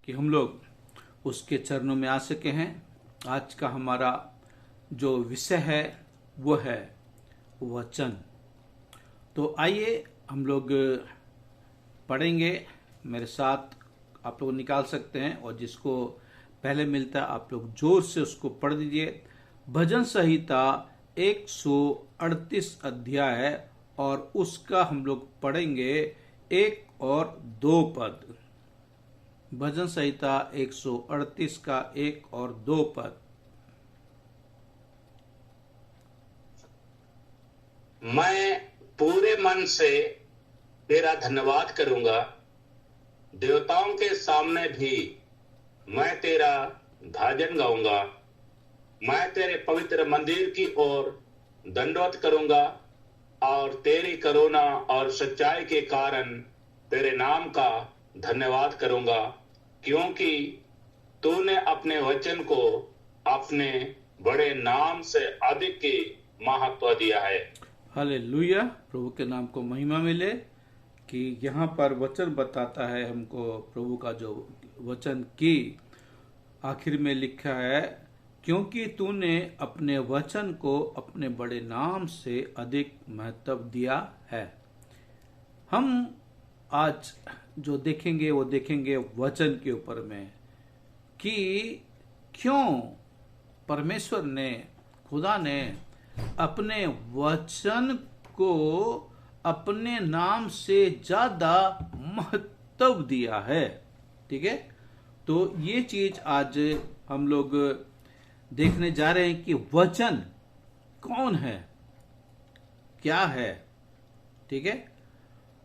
कि हम लोग उसके चरणों में आ सके हैं। आज का हमारा जो विषय है वो है वचन। तो आइए हम लोग पढ़ेंगे। मेरे साथ आप लोग निकाल सकते हैं, और जिसको पहले मिलता है आप लोग जोर से उसको पढ़ दीजिए। भजन संहिता 138 अध्याय, और उसका हम लोग पढ़ेंगे 1 और 2 पद। भजन संहिता 138 का 1 और 2 पद। मैं पूरे मन से तेरा धन्यवाद करूंगा, देवताओं के सामने भी मैं तेरा भजन गाऊंगा। मैं तेरे पवित्र मंदिर की ओर दंडवत करूंगा और तेरी करुणा और सच्चाई के कारण तेरे नाम का धन्यवाद करूंगा, क्योंकि तूने अपने वचन को अपने बड़े नाम से अधिक की महत्व दिया है। हालेलुया, प्रभु के नाम को महिमा मिले कि यहाँ पर वचन बताता है हमको। प्रभु का जो वचन की आखिर में लिखा है, क्योंकि तूने अपने वचन को अपने बड़े नाम से अधिक महत्व दिया है। हम आज जो देखेंगे वो देखेंगे वचन के ऊपर में, कि क्यों परमेश्वर ने, खुदा ने अपने वचन को अपने नाम से ज्यादा महत्व दिया है। ठीक है, तो ये चीज आज हम लोग देखने जा रहे हैं कि वचन कौन है, क्या है। ठीक है,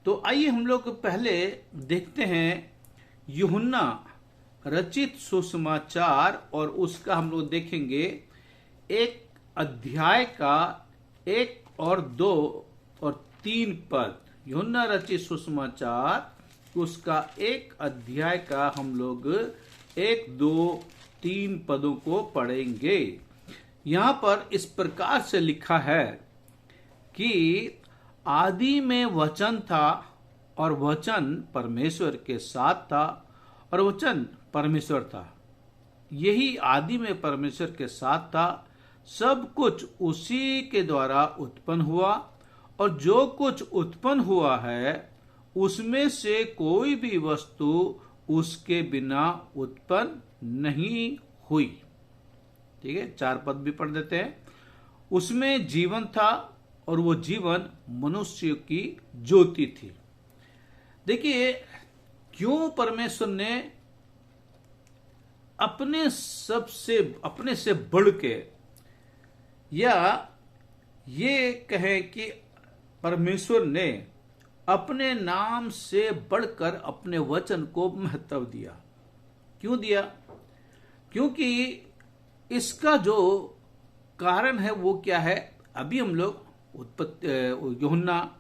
तो आइए हम लोग पहले देखते हैं यूहन्ना रचित सुसमाचार, और उसका हम लोग देखेंगे 1 अध्याय का 1 और 2 और 3 पद। यूहन्ना रचित सुसमाचार उसका 1 अध्याय का हम लोग 1, 2, 3 पदों को पढ़ेंगे। यहां पर इस प्रकार से लिखा है कि आदि में वचन था, और वचन परमेश्वर के साथ था, और वचन परमेश्वर था। यही आदि में परमेश्वर के साथ था। सब कुछ उसी के द्वारा उत्पन्न हुआ, और जो कुछ उत्पन्न हुआ है उसमें से कोई भी वस्तु उसके बिना उत्पन्न नहीं हुई। ठीक है, 4 पद भी पढ़ देते हैं। उसमें जीवन था, और वो जीवन मनुष्य की ज्योति थी। देखिए, क्यों परमेश्वर ने अपने से बढ़ के, या ये कहें कि परमेश्वर ने अपने नाम से बढ़कर अपने वचन को महत्व दिया। क्यों दिया? क्योंकि इसका जो कारण है वो क्या है, अभी हम लोग यूहन्ना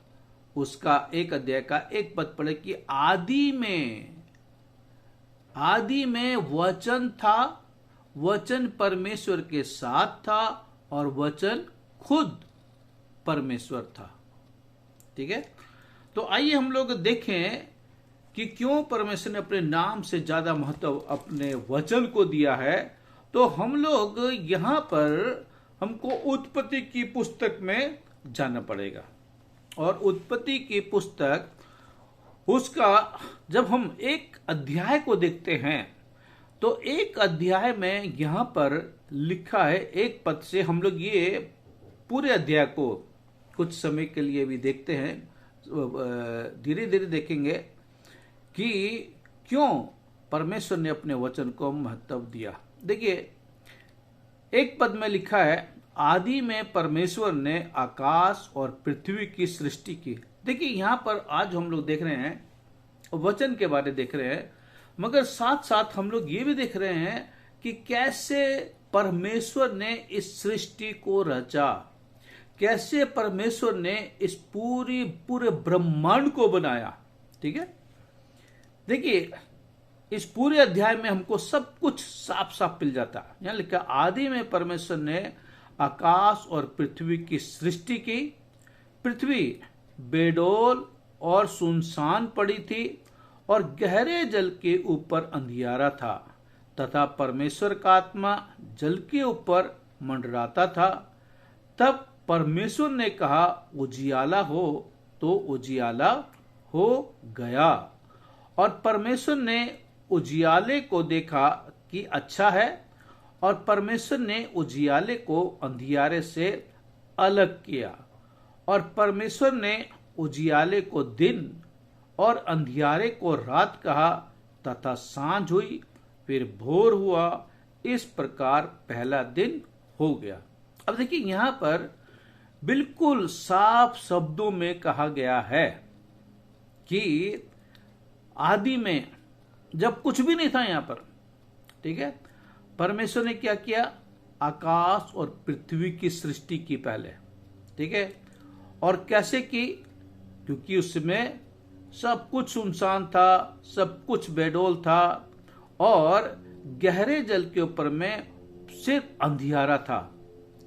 उसका 1 अध्याय का 1 पद पढ़े कि आदि में वचन था, वचन परमेश्वर के साथ था, और वचन खुद परमेश्वर था। ठीक है, तो आइए हम लोग देखें कि क्यों परमेश्वर ने अपने नाम से ज्यादा महत्व अपने वचन को दिया है। तो हम लोग यहां पर हमको उत्पत्ति की पुस्तक में जाना पड़ेगा, और उत्पत्ति की पुस्तक उसका जब हम 1 अध्याय को देखते हैं, तो 1 अध्याय में यहां पर लिखा है 1 पद से। हम लोग ये पूरे अध्याय को कुछ समय के लिए भी देखते हैं, धीरे धीरे देखेंगे कि क्यों परमेश्वर ने अपने वचन को महत्व दिया। देखिए, 1 पद में लिखा है, आदि में परमेश्वर ने आकाश और पृथ्वी की सृष्टि की। देखिए, यहां पर आज हम लोग देख रहे हैं वचन के बारे देख रहे हैं, मगर साथ साथ हम लोग ये भी देख रहे हैं कि कैसे परमेश्वर ने इस सृष्टि को रचा, कैसे परमेश्वर ने इस पूरे ब्रह्मांड को बनाया। ठीक है, देखिए, इस पूरे अध्याय में हमको सब कुछ साफ साफ मिल जाता है। यहां लिखा, आदि में परमेश्वर ने आकाश और पृथ्वी की सृष्टि की। पृथ्वी बेडौल और सुनसान पड़ी थी, और गहरे जल के ऊपर अंधियारा था, तथा परमेश्वर का आत्मा जल के ऊपर मंडराता था। तब परमेश्वर ने कहा, उजियाला हो, तो उजियाला हो गया। और परमेश्वर ने उजियाले को देखा कि अच्छा है, और परमेश्वर ने उजियाले को अंधियारे से अलग किया। और परमेश्वर ने उजियाले को दिन और अंधियारे को रात कहा, तथा सांझ हुई, फिर भोर हुआ। इस प्रकार पहला दिन हो गया। अब देखिए, यहां पर बिल्कुल साफ शब्दों में कहा गया है कि आदि में जब कुछ भी नहीं था यहां पर, ठीक है, परमेश्वर ने क्या किया? आकाश और पृथ्वी की सृष्टि की पहले, ठीक है। और कैसे की? क्योंकि उसमें सब कुछ सुनसान था, सब कुछ बेडोल था, और गहरे जल के ऊपर में सिर्फ अंधियारा था,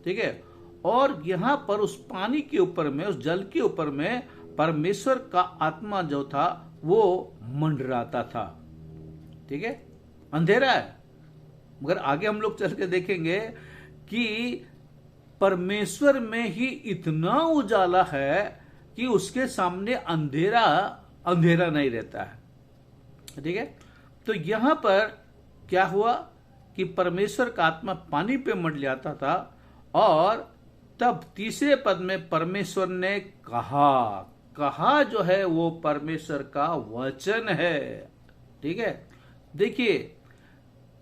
ठीक है। और यहां पर उस पानी के ऊपर में, उस जल के ऊपर में परमेश्वर का आत्मा जो था वो मंडराता था, ठीक है। अंधेरा है, मगर आगे हम लोग चल के देखेंगे कि परमेश्वर में ही इतना उजाला है कि उसके सामने अंधेरा अंधेरा नहीं रहता है, ठीक है। तो यहां पर क्या हुआ कि परमेश्वर का आत्मा पानी पे मंडलाता था, और तब तीसरे पद में परमेश्वर ने कहा जो है वो परमेश्वर का वचन है, ठीक है। देखिए,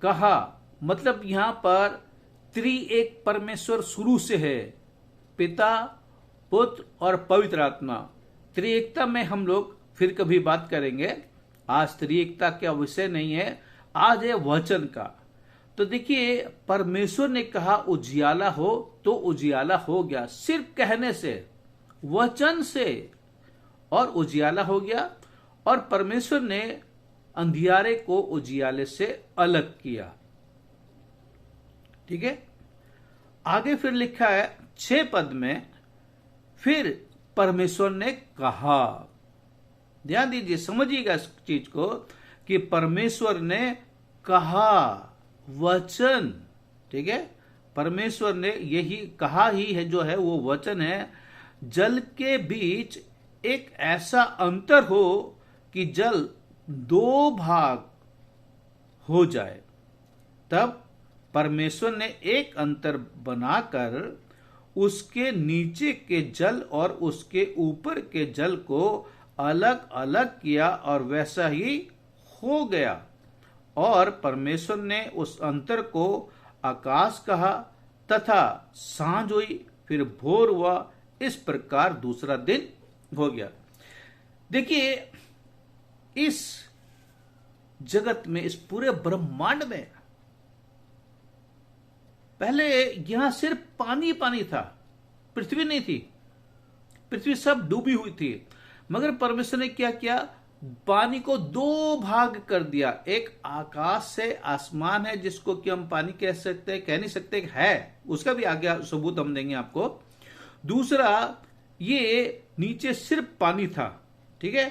कहा मतलब यहां पर त्रिएक परमेश्वर शुरू से है, पिता, पुत्र और पवित्र आत्मा। त्रिएकता में हम लोग फिर कभी बात करेंगे, आज त्रिएकता का विषय नहीं है, आज है वचन का। तो देखिए, परमेश्वर ने कहा उजियाला हो, तो उजियाला हो गया, सिर्फ कहने से, वचन से, और उजियाला हो गया। और परमेश्वर ने अंधियारे को उजियाले से अलग किया, ठीक है। आगे फिर लिखा है 6 पद में, फिर परमेश्वर ने कहा। ध्यान दीजिए, समझिएगा इस चीज को कि परमेश्वर ने कहा, वचन, ठीक है। परमेश्वर ने यही कहा ही है, जो है वो वचन है। जल के बीच एक ऐसा अंतर हो कि जल 2 भाग हो जाए। तब परमेश्वर ने एक अंतर बनाकर उसके नीचे के जल और उसके ऊपर के जल को अलग अलग किया, और वैसा ही हो गया। और परमेश्वर ने उस अंतर को आकाश कहा, तथा सांझ हुई, फिर भोर हुआ। इस प्रकार दूसरा दिन हो गया। देखिए, इस जगत में, इस पूरे ब्रह्मांड में पहले यहां सिर्फ पानी पानी था, पृथ्वी नहीं थी, पृथ्वी सब डूबी हुई थी। मगर परमेश्वर ने क्या किया? पानी को 2 भाग कर दिया। एक आकाश से आसमान है, जिसको कि हम पानी कह सकते हैं, कह नहीं सकते है, उसका भी आगे सबूत हम देंगे आपको। दूसरा, ये नीचे सिर्फ पानी था, ठीक है।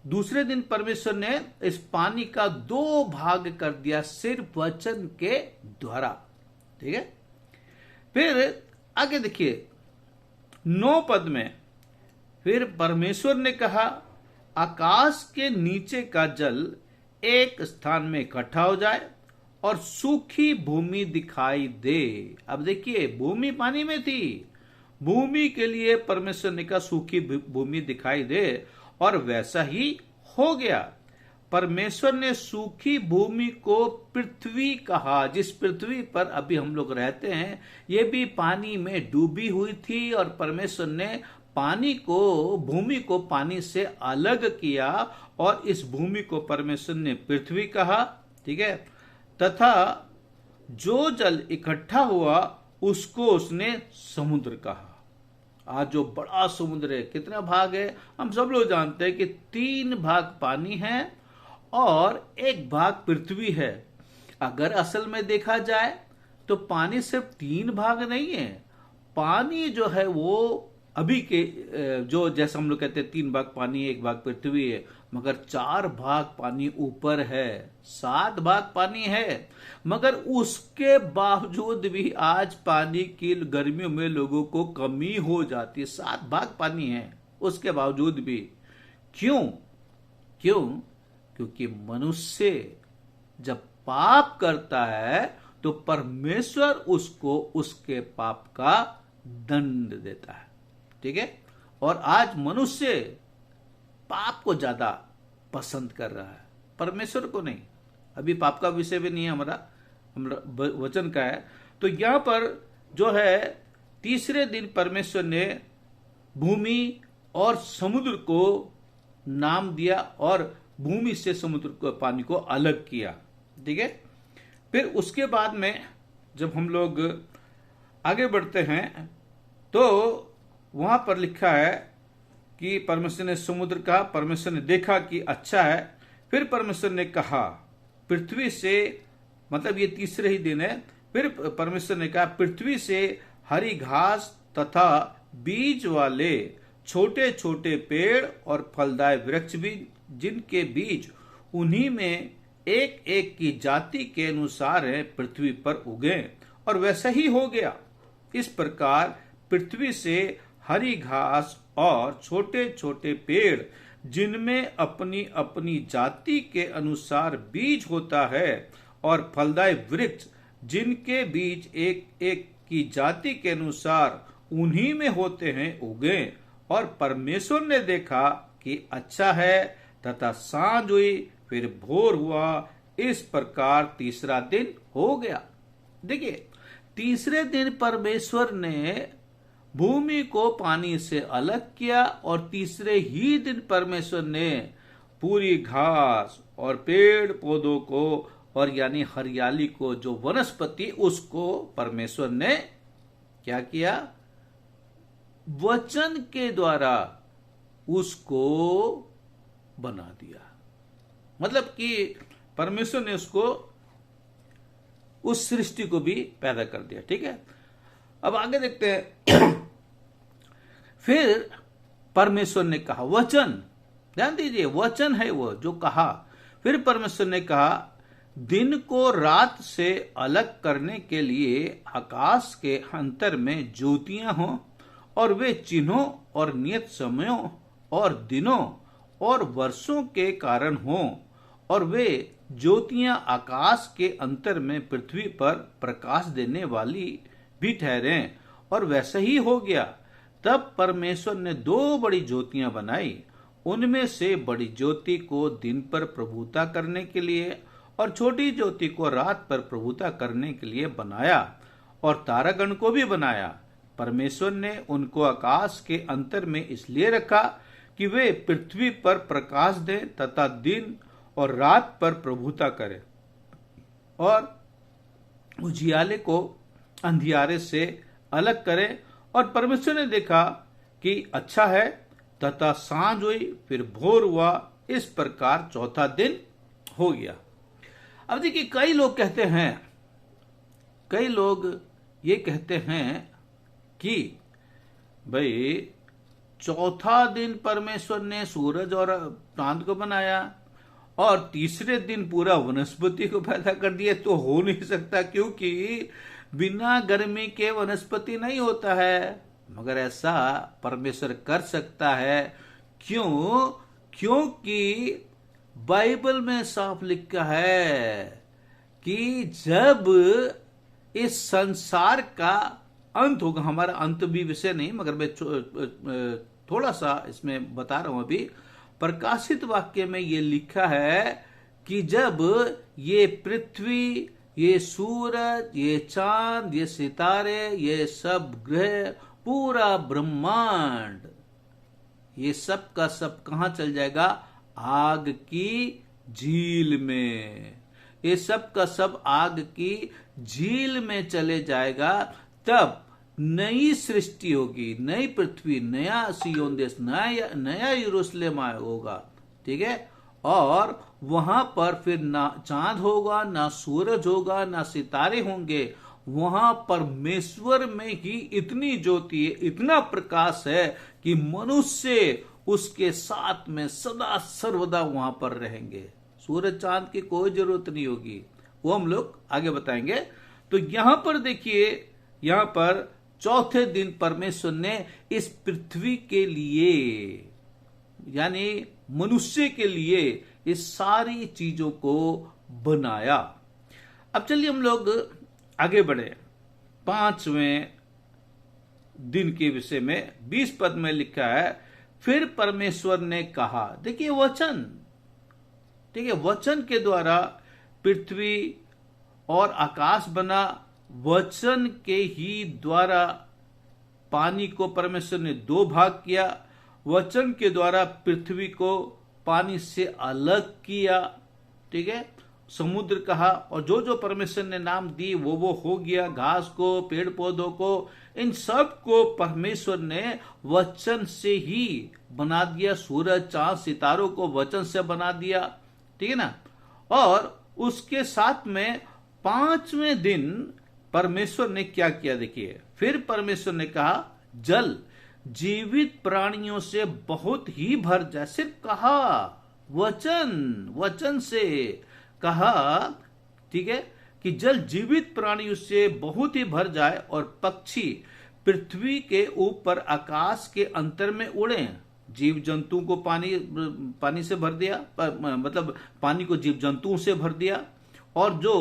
दूसरे दिन परमेश्वर ने इस पानी का 2 भाग कर दिया, सिर्फ वचन के द्वारा, ठीक है। फिर आगे देखिए 9 पद में, फिर परमेश्वर ने कहा, आकाश के नीचे का जल एक स्थान में इकट्ठा हो जाए और सूखी भूमि दिखाई दे। अब देखिए, भूमि पानी में थी, भूमि के लिए परमेश्वर ने कहा सूखी भूमि दिखाई दे, और वैसा ही हो गया। परमेश्वर ने सूखी भूमि को पृथ्वी कहा। जिस पृथ्वी पर अभी हम लोग रहते हैं, ये भी पानी में डूबी हुई थी, और परमेश्वर ने पानी को, भूमि को पानी से अलग किया, और इस भूमि को परमेश्वर ने पृथ्वी कहा, ठीक है। तथा जो जल इकट्ठा हुआ उसको उसने समुद्र कहा। आज जो बड़ा समुद्र है, कितना भाग है? हम सब लोग जानते हैं कि 3 भाग पानी है और 1 भाग पृथ्वी है। अगर असल में देखा जाए तो पानी सिर्फ 3 भाग नहीं है। पानी जो है वो अभी के जो, जैसा हम लोग कहते हैं 3 भाग पानी है, 1 भाग पृथ्वी है, मगर 4 भाग पानी ऊपर है, 7 भाग पानी है, मगर उसके बावजूद भी आज पानी की गर्मियों में लोगों को कमी हो जाती है। 7 भाग पानी है उसके बावजूद भी। क्यों? क्यों? क्योंकि मनुष्य जब पाप करता है तो परमेश्वर उसको उसके पाप का दंड देता है। ठीक है? और आज मनुष्य पाप को ज्यादा पसंद कर रहा है, परमेश्वर को नहीं। अभी पाप का विषय भी नहीं है हमारा वचन का है। तो यहां पर जो है तीसरे दिन परमेश्वर ने भूमि और समुद्र को नाम दिया और भूमि से समुद्र को पानी को अलग किया। ठीक है? फिर उसके बाद में जब हम लोग आगे बढ़ते हैं तो वहां पर लिखा है कि परमेश्वर ने समुद्र का, परमेश्वर ने देखा कि अच्छा है। फिर परमेश्वर ने कहा पृथ्वी से, मतलब ये तीसरे ही दिन है, फिर परमेश्वर ने कहा पृथ्वी से हरी घास तथा बीज वाले छोटे छोटे पेड़ और फलदायक वृक्ष भी, जिनके बीज उन्हीं में एक एक की जाति के अनुसार है, पृथ्वी पर उगे। और वैसा ही हो गया। इस प्रकार पृथ्वी से हरी घास और छोटे छोटे पेड़, जिनमें अपनी अपनी जाति के अनुसार बीज होता है, और फलदायक वृक्ष, जिनके बीज एक एक की जाति के अनुसार उन्हीं में होते हैं, उगे। और परमेश्वर ने देखा कि अच्छा है, तथा सांझ हुई, फिर भोर हुआ। इस प्रकार तीसरा दिन हो गया। देखिए, तीसरे दिन परमेश्वर ने भूमि को पानी से अलग किया और तीसरे ही दिन परमेश्वर ने पूरी घास और पेड़ पौधों को, और यानी हरियाली को, जो वनस्पति, उसको परमेश्वर ने क्या किया? वचन के द्वारा उसको बना दिया। मतलब कि परमेश्वर ने उसको, उस सृष्टि को भी पैदा कर दिया। ठीक है? अब आगे देखते हैं। फिर परमेश्वर ने कहा, वचन, ध्यान दीजिए, वचन है वो जो कहा। फिर परमेश्वर ने कहा दिन को रात से अलग करने के लिए आकाश के अंतर में ज्योतियां हों, और वे चिन्हों और नियत समयों और दिनों और वर्षों के कारण हों, और वे ज्योतियां आकाश के अंतर में पृथ्वी पर प्रकाश देने वाली भी ठहरें। और वैसा ही हो गया। तब परमेश्वर ने 2 बड़ी ज्योतियां बनाई। उनमें से बड़ी ज्योति को दिन पर प्रभुता करने के लिए और छोटी ज्योति को रात पर प्रभुता करने के लिए बनाया, और तारागण को भी बनाया। परमेश्वर ने उनको आकाश के अंतर में इसलिए रखा कि वे पृथ्वी पर प्रकाश दें तथा दिन और रात पर प्रभुता करें, और उजियाले को अंधियारे से अलग करें। और परमेश्वर ने देखा कि अच्छा है, तथा सांझ हुई, फिर भोर हुआ। इस प्रकार चौथा दिन हो गया। अब देखिए, कई लोग ये कहते हैं कि भाई चौथा दिन परमेश्वर ने सूरज और चांद को बनाया और तीसरे दिन पूरा वनस्पति को पैदा कर दिया, तो हो नहीं सकता, क्योंकि बिना गर्मी के वनस्पति नहीं होता है। मगर ऐसा परमेश्वर कर सकता है। क्यों? क्योंकि बाइबल में साफ लिखा है कि जब इस संसार का अंत होगा, हमारा अंत भी विषय नहीं, मगर मैं थोड़ा सा इसमें बता रहा हूं। अभी प्रकाशित वाक्य में ये लिखा है कि जब ये पृथ्वी, ये सूरज, ये चांद, ये सितारे, ये सब ग्रह, पूरा ब्रह्मांड, ये सब का सब कहां चल जाएगा? आग की झील में। ये सब का सब आग की झील में चले जाएगा। तब नई सृष्टि होगी, नई पृथ्वी, नया सिय्योन देश, नया यरूशलेम होगा। ठीक है? और वहां पर फिर ना चांद होगा, ना सूरज होगा, ना सितारे होंगे। वहां परमेश्वर में ही इतनी ज्योति है, इतना प्रकाश है कि मनुष्य उसके साथ में सदा सर्वदा वहां पर रहेंगे। सूरज चांद की कोई जरूरत नहीं होगी, वो हम लोग आगे बताएंगे। तो यहां पर देखिए, यहां पर चौथे दिन परमेश्वर ने इस पृथ्वी के लिए यानी मनुष्य के लिए इस सारी चीजों को बनाया। अब चलिए हम लोग आगे बढ़े 5वें दिन के विषय में। 20 पद में लिखा है, फिर परमेश्वर ने कहा। देखिए वचन, ठीक है, वचन के द्वारा पृथ्वी और आकाश बना। वचन के ही द्वारा पानी को परमेश्वर ने 2 भाग किया। वचन के द्वारा पृथ्वी को पानी से अलग किया, ठीक है, समुद्र कहा, और जो जो परमेश्वर ने नाम दी वो हो गया। घास को, पेड़ पौधों को, इन सब को परमेश्वर ने वचन से ही बना दिया। सूरज चांद सितारों को वचन से बना दिया, ठीक है ना। और उसके साथ में 5वें दिन परमेश्वर ने क्या किया, देखिए, फिर परमेश्वर ने कहा जल जीवित प्राणियों से बहुत ही भर जाए। सिर्फ कहा, वचन से कहा, ठीक है, कि जल जीवित प्राणियों से बहुत ही भर जाए और पक्षी पृथ्वी के ऊपर आकाश के अंतर में उड़े। जीव जंतु को पानी से भर दिया, मतलब पानी को जीव जंतुओं से भर दिया, और जो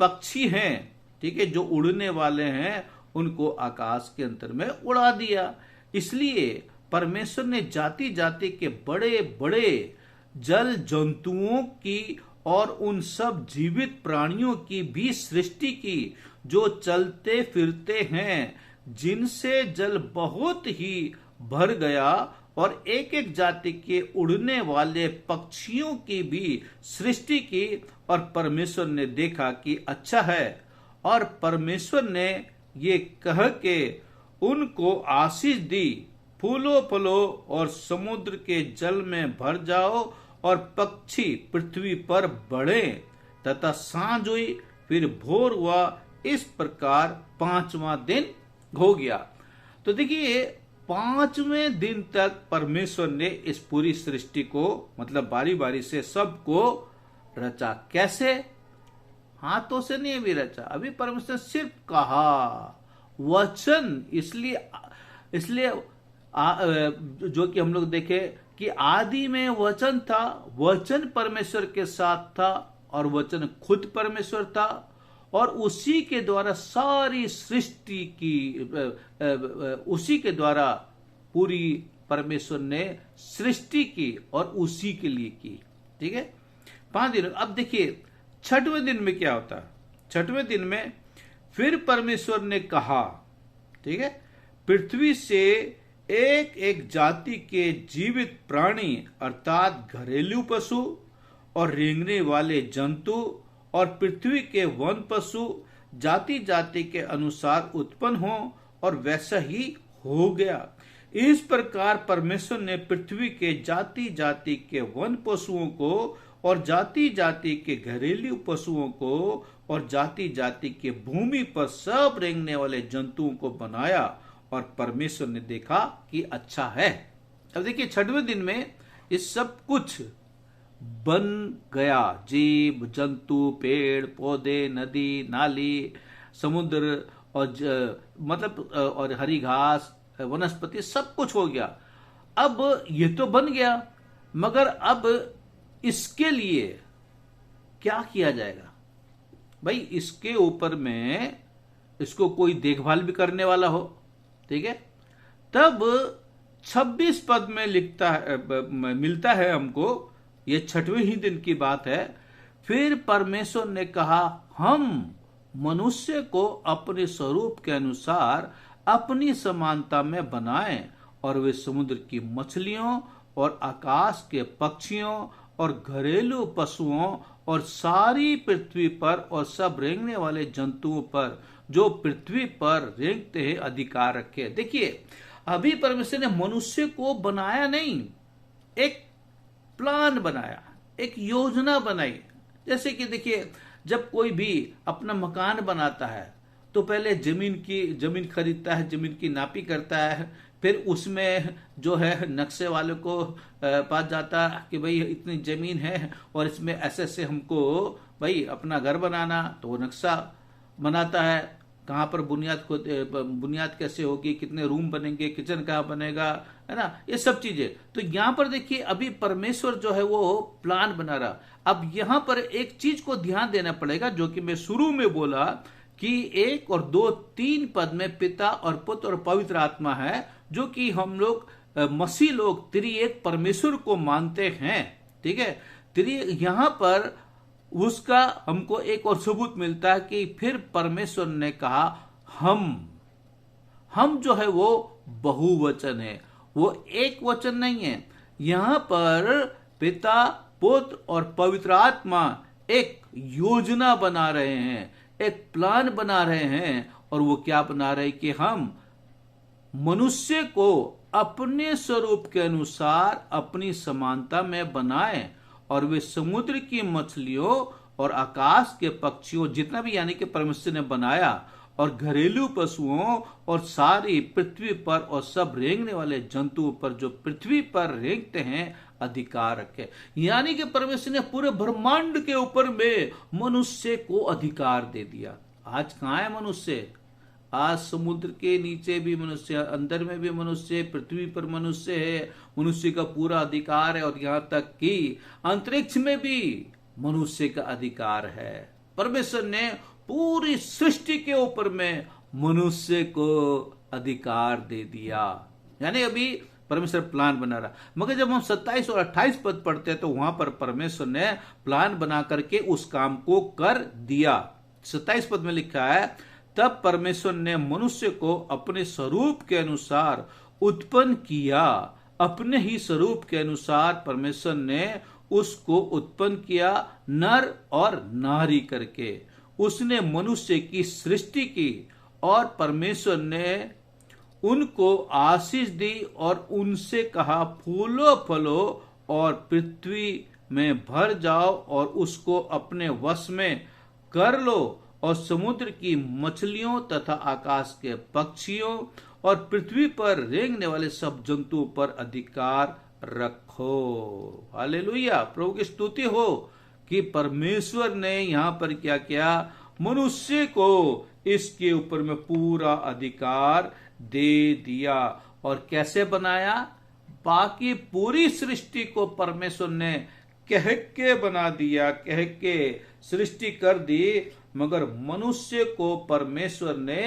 पक्षी हैं, ठीक है, जो उड़ने वाले हैं, उनको आकाश के अंतर में उड़ा दिया। इसलिए परमेश्वर ने जाति जाति के बड़े बड़े जल जंतुओं की और उन सब जीवित प्राणियों की भी सृष्टि की जो चलते फिरते हैं, जिनसे जल बहुत ही भर गया, और एक एक जाति के उड़ने वाले पक्षियों की भी सृष्टि की। और परमेश्वर ने देखा कि अच्छा है, और परमेश्वर ने ये कह के उनको आशीष दी, फूलो फलो और समुद्र के जल में भर जाओ और पक्षी पृथ्वी पर बढ़े। तथा सांझ हुई, फिर भोर हुआ। इस प्रकार 5वां दिन हो गया। तो देखिए 5वें दिन तक परमेश्वर ने इस पूरी सृष्टि को, मतलब बारी बारी से सबको रचा। कैसे? हाथों से नहीं अभी रचा, अभी परमेश्वर ने सिर्फ कहा, वचन। इसलिए जो कि हम लोग देखे कि आदि में वचन था, वचन परमेश्वर के साथ था, और वचन खुद परमेश्वर था, और उसी के द्वारा सारी सृष्टि की, उसी के द्वारा पूरी परमेश्वर ने सृष्टि की और उसी के लिए की, ठीक है। 5 दिन। अब देखिए 6वें दिन में क्या होता है। 6वें दिन में फिर परमेश्वर ने कहा, ठीक है, पृथ्वी से एक एक जाति के जीवित प्राणी अर्थात घरेलू पशु और रेंगने वाले जंतु और पृथ्वी के वन पशु जाति जाति के अनुसार उत्पन्न हो, और वैसा ही हो गया। इस प्रकार परमेश्वर ने पृथ्वी के जाति जाति के वन पशुओं को और जाति जाति के घरेलू पशुओं को और जाति जाति के भूमि पर सब रेंगने वाले जंतुओं को बनाया, और परमेश्वर ने देखा कि अच्छा है। अब देखिए 6वें दिन में ये सब कुछ बन गया। जीव जंतु, पेड़ पौधे, नदी नाली, समुद्र और मतलब और हरी घास, वनस्पति, सब कुछ हो गया। अब ये तो बन गया, मगर अब इसके लिए क्या किया जाएगा भाई? इसके ऊपर में इसको कोई देखभाल भी करने वाला हो, ठीक है। तब 26 पद में लिखता है, मिलता है हमको, ये 6वें ही दिन की बात है। फिर परमेश्वर ने कहा, हम मनुष्य को अपने स्वरूप के अनुसार अपनी समानता में बनाएं, और वे समुद्र की मछलियों और आकाश के पक्षियों और घरेलू पशुओं और सारी पृथ्वी पर और सब रेंगने वाले जंतुओं पर जो पृथ्वी पर रेंगते हैं अधिकार रखे। देखिए अभी परमेश्वर ने मनुष्य को बनाया नहीं, एक प्लान बनाया, एक योजना बनाई। जैसे कि देखिए जब कोई भी अपना मकान बनाता है तो पहले जमीन खरीदता है, जमीन की नापी करता है फिर उसमें जो है नक्शे वाले को पास जाता कि भाई इतनी जमीन है और इसमें ऐसे ऐसे हमको भाई अपना घर बनाना, तो वो नक्शा बनाता है कहाँ पर बुनियाद कैसे होगी, कितने रूम बनेंगे, किचन कहाँ बनेगा, है ना, ये सब चीजें। तो यहाँ पर देखिए अभी परमेश्वर जो है वो प्लान बना रहा। अब यहाँ पर एक चीज को ध्यान देना पड़ेगा जो कि मैं शुरू में बोला कि 1 और 2 3 पद में पिता और पुत्र और पवित्र आत्मा है, जो कि हम लोग मसीह लोग त्रिएक परमेश्वर को मानते हैं। ठीक है, यहाँ पर उसका हमको एक और सबूत मिलता है कि फिर परमेश्वर ने कहा हम जो है वो बहुवचन है, वो एक वचन नहीं है। यहां पर पिता पुत्र और पवित्र आत्मा एक योजना बना रहे हैं, एक प्लान बना रहे हैं। और वो क्या बना रहे हैं कि हम मनुष्य को अपने स्वरूप के अनुसार अपनी समानता में बनाएं, और वे समुद्र की मछलियों और आकाश के पक्षियों जितना भी यानी कि परमेश्वर ने बनाया, और घरेलू पशुओं और सारी पृथ्वी पर और सब रेंगने वाले जंतुओं पर जो पृथ्वी पर रेंगते हैं अधिकार रखे। यानी कि परमेश्वर ने पूरे ब्रह्मांड के ऊपर में मनुष्य को अधिकार दे दिया। आज कहाँ है मनुष्य? आज समुद्र के नीचे भी मनुष्य, अंदर में भी मनुष्य, पृथ्वी पर मनुष्य है, मनुष्य का पूरा अधिकार है, और यहां तक कि अंतरिक्ष में भी मनुष्य का अधिकार है। परमेश्वर ने पूरी सृष्टि के ऊपर में मनुष्य को अधिकार दे दिया। यानी अभी परमेश्वर प्लान बना रहा, मगर जब हम 27 और 28 पद पढ़ते हैं तो वहां पर परमेश्वर ने प्लान बना करके उस काम को कर दिया। 27 पद में लिखा है, तब परमेश्वर ने मनुष्य को अपने स्वरूप के अनुसार उत्पन्न किया। अपने ही स्वरूप के अनुसार परमेश्वर ने उसको उत्पन्न किया, नर और नारी करके उसने मनुष्य की सृष्टि की, और परमेश्वर ने उनको आशीष दी और उनसे कहा, फूलो फलो और पृथ्वी में भर जाओ और उसको अपने वश में कर लो, और समुद्र की मछलियों तथा आकाश के पक्षियों और पृथ्वी पर रेंगने वाले सब जंतुओं पर अधिकार रखो। हालेलुया, प्रभु की स्तुति हो कि परमेश्वर ने यहाँ पर क्या किया, मनुष्य को इसके ऊपर में पूरा अधिकार दे दिया। और कैसे बनाया? बाकी पूरी सृष्टि को परमेश्वर ने कह के बना दिया, कह के सृष्टि कर दी, मगर मनुष्य को परमेश्वर ने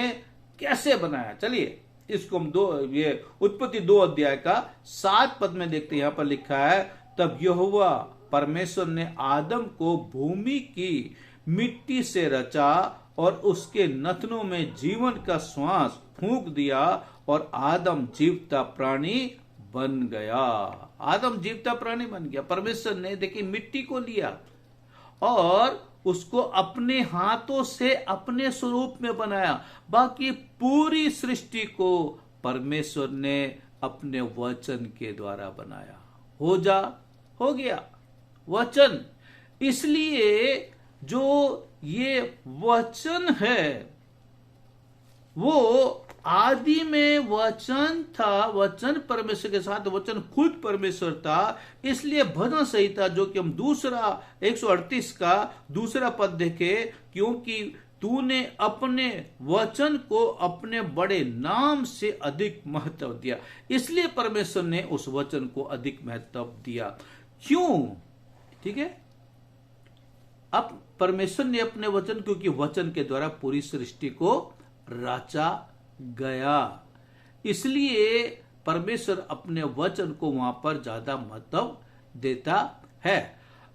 कैसे बनाया? चलिए इसको हम ये उत्पत्ति 2 अध्याय का 7 पद में देखते हैं। यहां पर लिखा है, तब यहोवा परमेश्वर ने आदम को भूमि की मिट्टी से रचा और उसके नथनों में जीवन का श्वास फूंक दिया, और आदम जीवता प्राणी बन गया। आदम जीवता प्राणी बन गया। परमेश्वर ने देखिए मिट्टी को लिया और उसको अपने हाथों से अपने स्वरूप में बनाया। बाकी पूरी सृष्टि को परमेश्वर ने अपने वचन के द्वारा बनाया। हो गया वचन। इसलिए जो ये वचन है वो आदि में वचन था, वचन परमेश्वर के साथ, वचन खुद परमेश्वर था। इसलिए भजन संहिता जो कि हम दूसरा 138 का दूसरा पद देखे, क्योंकि तूने अपने वचन को अपने बड़े नाम से अधिक महत्व दिया। इसलिए परमेश्वर ने उस वचन को अधिक महत्व दिया। क्यों? ठीक है, अब परमेश्वर ने अपने वचन, क्योंकि वचन के द्वारा पूरी सृष्टि को रचा गया, इसलिए परमेश्वर अपने वचन को वहां पर ज्यादा महत्व देता है।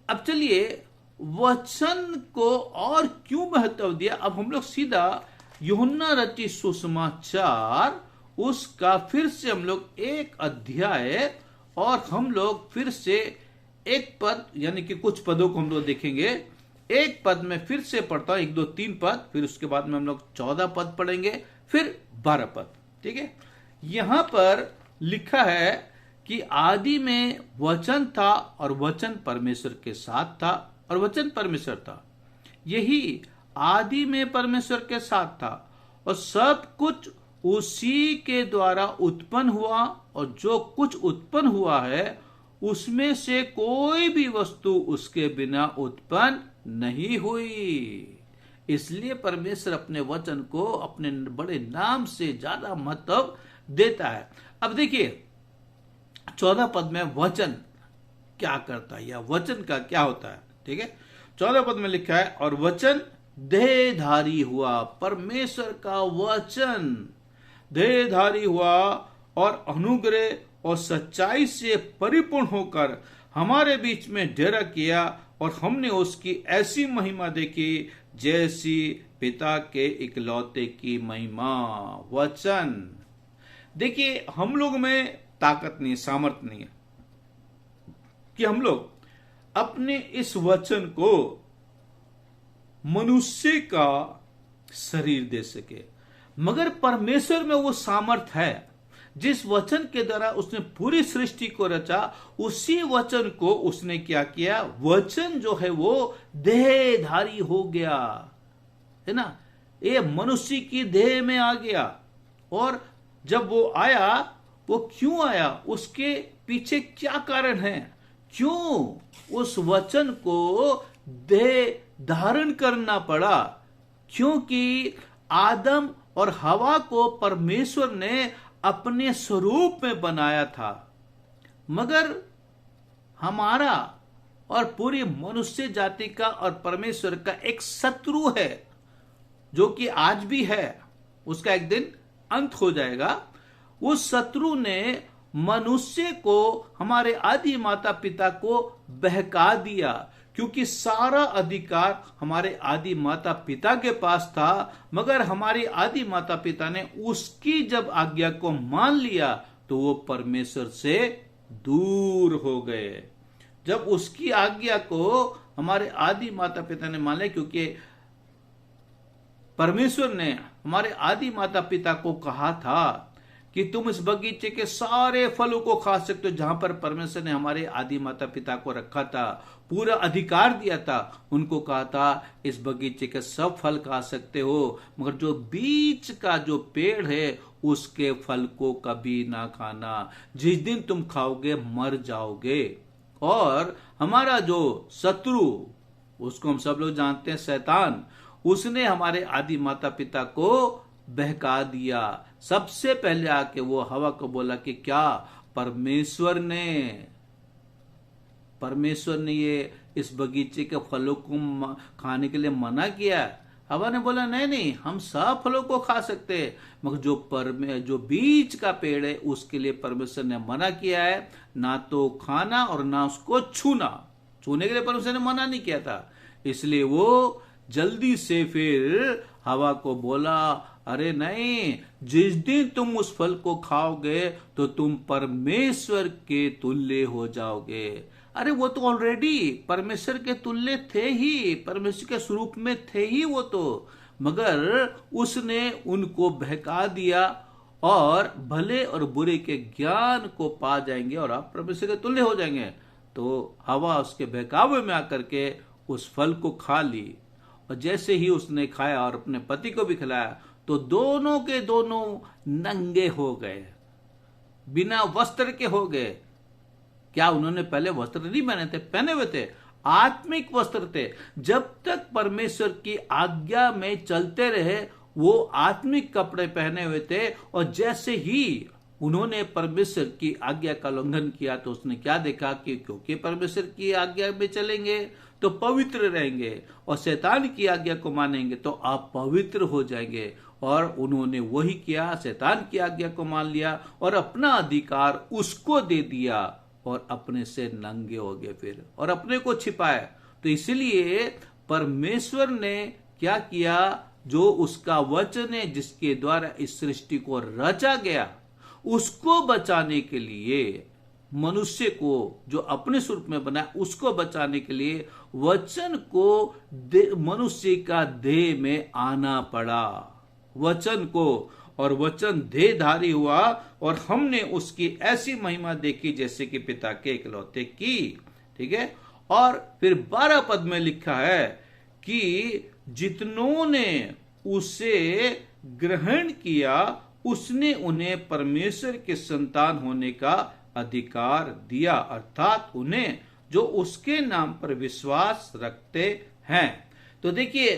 अब चलिए वचन को और क्यों महत्व दिया, अब हम लोग सीधा यूहन्ना रचित सुसमाचार उसका फिर से हम लोग 1 अध्याय और हम लोग फिर से 1 पद, यानी कि कुछ पदों को हम लोग देखेंगे। 1 पद में फिर से पढ़ता हूं, 1 2 3 पद, फिर उसके बाद में हम लोग 14 पद पढ़ेंगे, फिर 12 पद। ठीक है, यहां पर लिखा है कि आदि में वचन था और वचन परमेश्वर के साथ था और वचन परमेश्वर था। यही आदि में परमेश्वर के साथ था और सब कुछ उसी के द्वारा उत्पन्न हुआ, और जो कुछ उत्पन्न हुआ है उसमें से कोई भी वस्तु उसके बिना उत्पन्न नहीं हुई। इसलिए परमेश्वर अपने वचन को अपने बड़े नाम से ज्यादा महत्व देता है। अब देखिए 14 पद में वचन क्या करता है या वचन का क्या होता है। ठीक है, 14 पद में लिखा है, और वचन देहधारी हुआ। परमेश्वर का वचन देहधारी हुआ और अनुग्रह और सच्चाई से परिपूर्ण होकर हमारे बीच में डेरा किया, और हमने उसकी ऐसी महिमा देखी जैसी पिता के इकलौते की महिमा। वचन, देखिए हम लोग में ताकत नहीं, सामर्थ्य नहीं है कि हम लोग अपने इस वचन को मनुष्य का शरीर दे सके, मगर परमेश्वर में वो सामर्थ्य है। जिस वचन के द्वारा उसने पूरी सृष्टि को रचा, उसी वचन को उसने क्या किया, वचन जो है वो देहधारी हो गया, है ना। ये मनुष्य की देह में आ गया, और जब वो आया, वो क्यों आया, उसके पीछे क्या कारण है, क्यों उस वचन को देह धारण करना पड़ा। क्योंकि आदम और हवा को परमेश्वर ने अपने स्वरूप में बनाया था, मगर हमारा और पूरी मनुष्य जाति का और परमेश्वर का एक शत्रु है, जो कि आज भी है, उसका एक दिन अंत हो जाएगा। उस शत्रु ने मनुष्य को, हमारे आदि माता पिता को बहका दिया, क्योंकि सारा अधिकार हमारे आदि माता पिता के पास था, मगर हमारे आदि माता पिता ने उसकी जब आज्ञा को मान लिया तो वो परमेश्वर से दूर हो गए। जब उसकी आज्ञा को हमारे आदि माता पिता ने मान लिया, क्योंकि परमेश्वर ने हमारे आदि माता पिता को कहा था कि तुम इस बगीचे के सारे फलों को खा सकते हो, जहां पर परमेश्वर ने हमारे आदि माता पिता को रखा था, पूरा अधिकार दिया था। उनको कहा था इस बगीचे के सब फल खा सकते हो, मगर जो बीच का जो पेड़ है उसके फल को कभी ना खाना, जिस दिन तुम खाओगे मर जाओगे। और हमारा जो शत्रु, उसको हम सब लोग जानते हैं, शैतान, उसने हमारे आदि माता पिता को बहका दिया। सबसे पहले आके वो हवा को बोला कि क्या परमेश्वर ने ये इस बगीचे के फलों को खाने के लिए मना किया। हवा ने बोला नहीं, हम सब फलों को खा सकते हैं, मगर जो बीज का पेड़ है उसके लिए परमेश्वर ने मना किया है, ना तो खाना और ना उसको छूने के लिए परमेश्वर ने मना नहीं किया था। इसलिए वो जल्दी से फिर हवा को बोला, अरे नहीं, जिस दिन तुम उस फल को खाओगे तो तुम परमेश्वर के तुल्य हो जाओगे। अरे वो तो ऑलरेडी परमेश्वर के तुल्य थे ही, परमेश्वर के स्वरूप में थे ही वो तो, मगर उसने उनको बहका दिया, और भले और बुरे के ज्ञान को पा जाएंगे और आप परमेश्वर के तुल्य हो जाएंगे। तो हवा उसके बहकावे में आकर के उस फल को खा ली, और जैसे ही उसने खाया और अपने पति को भी खिलाया, तो दोनों के दोनों नंगे हो गए, बिना वस्त्र के हो गए। क्या उन्होंने पहले वस्त्र नहीं पहने थे? पहने हुए थे, आत्मिक वस्त्र थे। जब तक परमेश्वर की आज्ञा में चलते रहे वो आत्मिक कपड़े पहने हुए थे, और जैसे ही उन्होंने परमेश्वर की आज्ञा का उल्लंघन किया तो उसने क्या देखा कि क्योंकि परमेश्वर की आज्ञा में चलेंगे तो पवित्र रहेंगे, और शैतान की आज्ञा को मानेंगे तो आप पवित्र हो जाएंगे। और उन्होंने वही किया, शैतान की आज्ञा को मान लिया और अपना अधिकार उसको दे दिया, और अपने से नंगे हो गए फिर, और अपने को छिपाए। तो इसलिए परमेश्वर ने क्या किया, जो उसका वचन है जिसके द्वारा इस सृष्टि को रचा गया, उसको बचाने के लिए, मनुष्य को जो अपने स्वरूप में बना उसको बचाने के लिए वचन को मनुष्य का देह में आना पड़ा, वचन को। और वचन देहधारी हुआ और हमने उसकी ऐसी महिमा देखी जैसे कि पिता के इकलौते की। ठीक है, और फिर 12 पद में लिखा है कि जितनों ने उसे ग्रहण किया उसने उन्हें परमेश्वर के संतान होने का अधिकार दिया, अर्थात उन्हें जो उसके नाम पर विश्वास रखते हैं। तो देखिए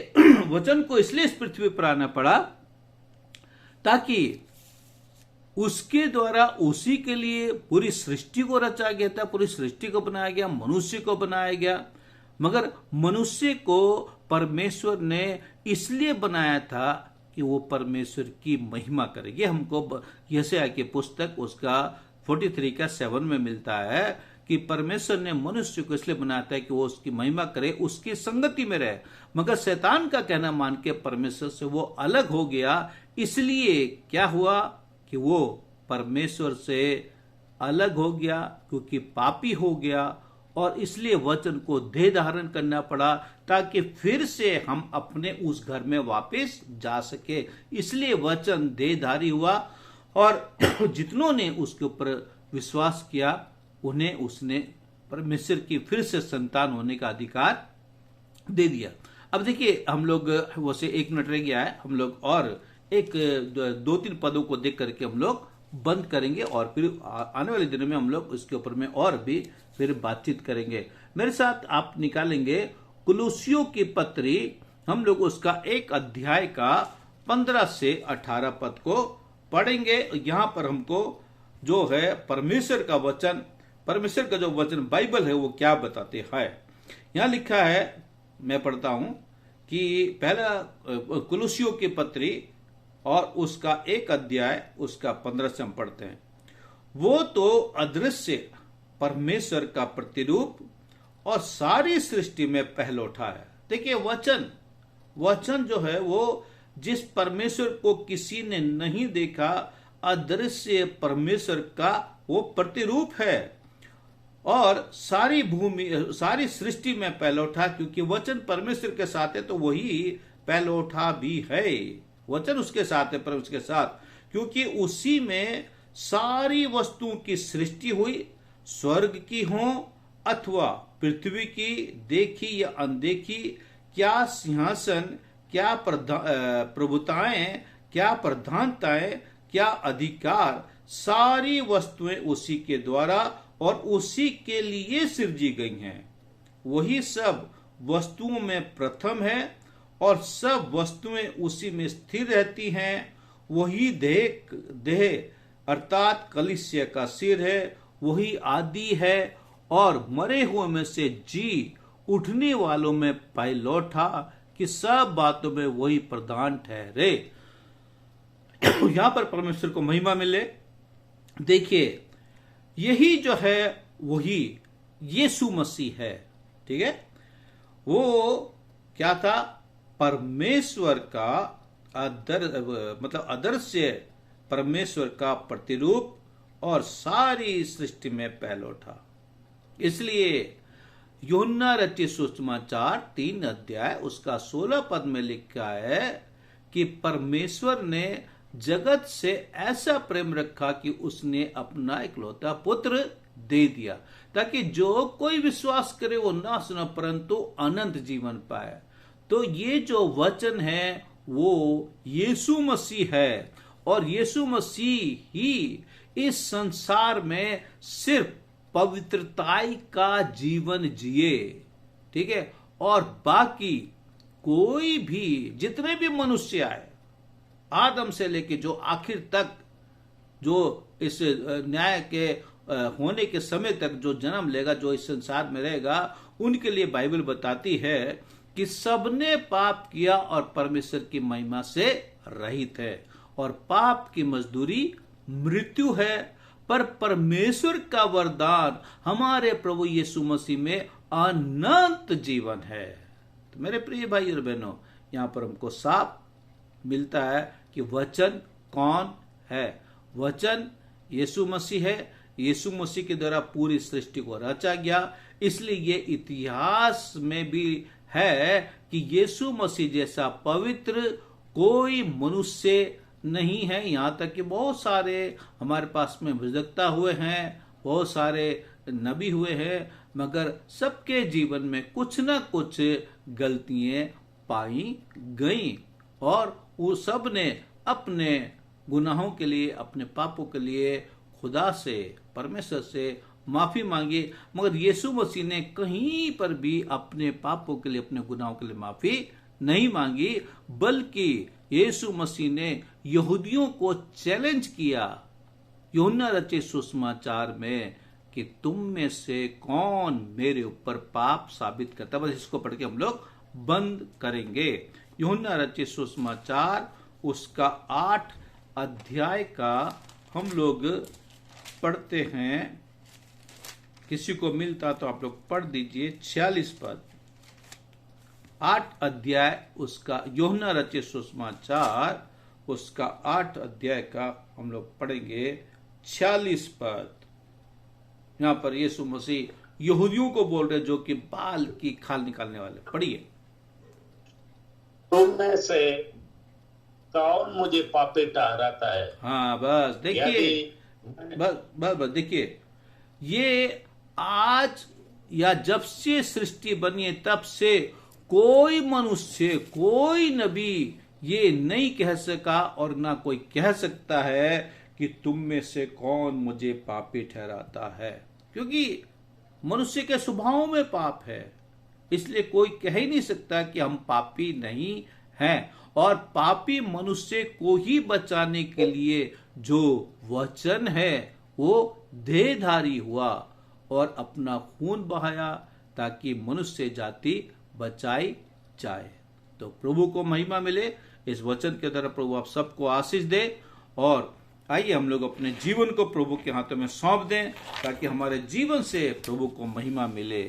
वचन को इसलिए इस पृथ्वी पर आना पड़ा ताकि उसके द्वारा उसी के लिए पूरी सृष्टि को रचा गया था, पूरी सृष्टि को बनाया गया, मनुष्य को बनाया गया। मगर मनुष्य को परमेश्वर ने इसलिए बनाया था कि वो परमेश्वर की महिमा करेगी। हमको यशायाह की पुस्तक उसका 43 का 7 में मिलता है कि परमेश्वर ने मनुष्य को इसलिए बनाया था कि वो उसकी महिमा करे, उसकी संगति में रहे। मगर शैतान का कहना मान के परमेश्वर से वो अलग हो गया, इसलिए क्या हुआ कि वो परमेश्वर से अलग हो गया क्योंकि पापी हो गया, और इसलिए वचन को देह धारण करना पड़ा ताकि फिर से हम अपने उस घर में वापस जा सके। इसलिए वचन देहधारी हुआ और जितनों ने उसके ऊपर विश्वास किया उन्हें उसने परमेश्वर की फिर से संतान होने का अधिकार दे दिया। अब देखिए हम लोग वैसे 1 मिनट रह गया है, हम लोग और एक 2-3 पदों को देख करके हम लोग बंद करेंगे और फिर आने वाले दिनों में हम लोग उसके ऊपर में और भी फिर बातचीत करेंगे। मेरे साथ आप निकालेंगे कुलुसियों की पत्री, हम लोग उसका 1 अध्याय का 15 से 18 पद को पढ़ेंगे। यहां पर हमको जो है परमेश्वर का वचन, परमेश्वर का जो वचन बाइबल है वो क्या बताते हैं। यहां लिखा है, मैं पढ़ता हूं कि पहला कुलुसियों की पत्री और उसका 1 अध्याय उसका 15 से हम पढ़ते हैं। वो तो अदृश्य परमेश्वर का प्रतिरूप और सारी सृष्टि में पहलौठा है। देखिए वचन जो है वो जिस परमेश्वर को किसी ने नहीं देखा, अदृश्य परमेश्वर का वो प्रतिरूप है और सारी भूमि सारी सृष्टि में पहलौठा, क्योंकि वचन परमेश्वर के साथ है तो वही पहलौठा भी है। वचन उसके साथ है, पर उसके साथ क्योंकि उसी में सारी वस्तुओं की सृष्टि हुई, स्वर्ग की हो अथवा पृथ्वी की, देखी या अनदेखी, क्या सिंहासन, क्या प्रभुताएं, क्या प्रधानताएं, क्या अधिकार, सारी वस्तुएं उसी के द्वारा और उसी के लिए सिरजी गई हैं। वही सब वस्तुओं में प्रथम है और सब वस्तुएं उसी में स्थिर रहती हैं। वही देह अर्थात कलीसिया का सिर है, वही आदि है और मरे हुए में से जी उठने वालों में पहलौठा कि सब बातों में वही प्रधान ठहरे। यहां पर परमेश्वर को महिमा मिले। देखिए यही जो है वही यीशु मसीह है, ठीक है। वो क्या था? परमेश्वर का मतलब अदृश्य परमेश्वर का प्रतिरूप और सारी सृष्टि में पहलौठा। इसलिए यूहन्ना रचित सुसमाचार 3 अध्याय उसका 16 पद में लिखा है कि परमेश्वर ने जगत से ऐसा प्रेम रखा कि उसने अपना इकलौता पुत्र दे दिया, ताकि जो कोई विश्वास करे वो नाश न परंतु अनंत जीवन पाए। तो ये जो वचन है वो यीशु मसीह है और यीशु मसीह ही इस संसार में सिर्फ पवित्रताई का जीवन जिए, ठीक है। और बाकी कोई भी जितने भी मनुष्य आए आदम से लेके जो आखिर तक जो इस न्याय के होने के समय तक जो जन्म लेगा, जो इस संसार में रहेगा, उनके लिए बाइबल बताती है कि सबने पाप किया और परमेश्वर की महिमा से रहित है और पाप की मजदूरी मृत्यु है, पर परमेश्वर का वरदान हमारे प्रभु यीशु मसीह में अनंत जीवन है। तो मेरे प्रिय भाई और बहनों, यहां पर हमको साफ मिलता है कि वचन कौन है। वचन यीशु मसीह है। यीशु मसीह के द्वारा पूरी सृष्टि को रचा गया। इसलिए ये इतिहास में भी है कि यीशु मसीह जैसा पवित्र कोई मनुष्य नहीं है। यहां तक कि बहुत सारे हमारे पास में भजकता हुए हैं, बहुत सारे नबी हुए हैं, मगर सबके जीवन में कुछ न कुछ गलतियां पाई गई और वो सब ने अपने गुनाहों के लिए, अपने पापों के लिए खुदा से, परमेश्वर से माफी मांगी। मगर यीशु मसीह ने कहीं पर भी अपने पापों के लिए, अपने गुनाहों के लिए माफी नहीं मांगी, बल्कि यीशु मसीह ने यहूदियों को चैलेंज किया यूहन्ना रचित सुसमाचार में कि तुम में से कौन मेरे ऊपर पाप साबित करता। बस इसको पढ़ के हम लोग बंद करेंगे। यूहन्ना रचित सुसमाचार उसका 8 अध्याय का हम लोग पढ़ते हैं। किसी को मिलता तो आप लोग पढ़ दीजिए 46 पद। 8 अध्याय उसका, यूहन्ना रचित सुसमाचार उसका 8 अध्याय का हम लोग पढ़ेंगे 46 पद। यहां पर यीशु मसीह यहूदियों को बोल रहे जो कि बाल की खाल निकालने वाले। पढ़िए। तुम में से कौन मुझे पापी ठहराता है? हाँ बस देखिए, बस देखिए, ये आज या जब से सृष्टि बनी है तब से कोई मनुष्य, कोई नबी ये नहीं कह सका और ना कोई कह सकता है कि तुम में से कौन मुझे पापी ठहराता है, क्योंकि मनुष्य के स्वभाव में पाप है। इसलिए कोई कह ही नहीं सकता कि हम पापी नहीं हैं। और पापी मनुष्य को ही बचाने के लिए जो वचन है वो देहधारी हुआ और अपना खून बहाया ताकि मनुष्य जाति बचाई जाए। तो प्रभु को महिमा मिले। इस वचन के द्वारा प्रभु आप सबको आशीष दे। और आइए हम लोग अपने जीवन को प्रभु के हाथों में सौंप दें ताकि हमारे जीवन से प्रभु को महिमा मिले।